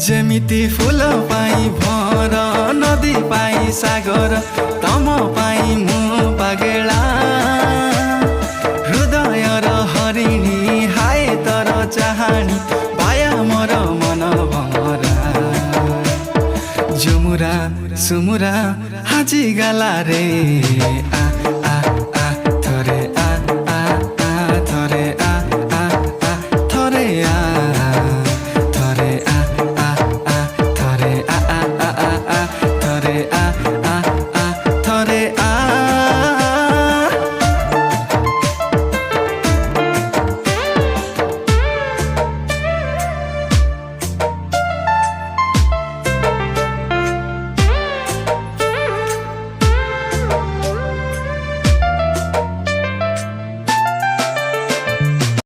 जेमिति फूल पाई भर नदी पाई सागर तम पाई मु पागेला हृदय र हरिणी हाय तर चाहानी पाया मोर मन भमरा जुमुरा सुमुरा हाजी गाला रे आ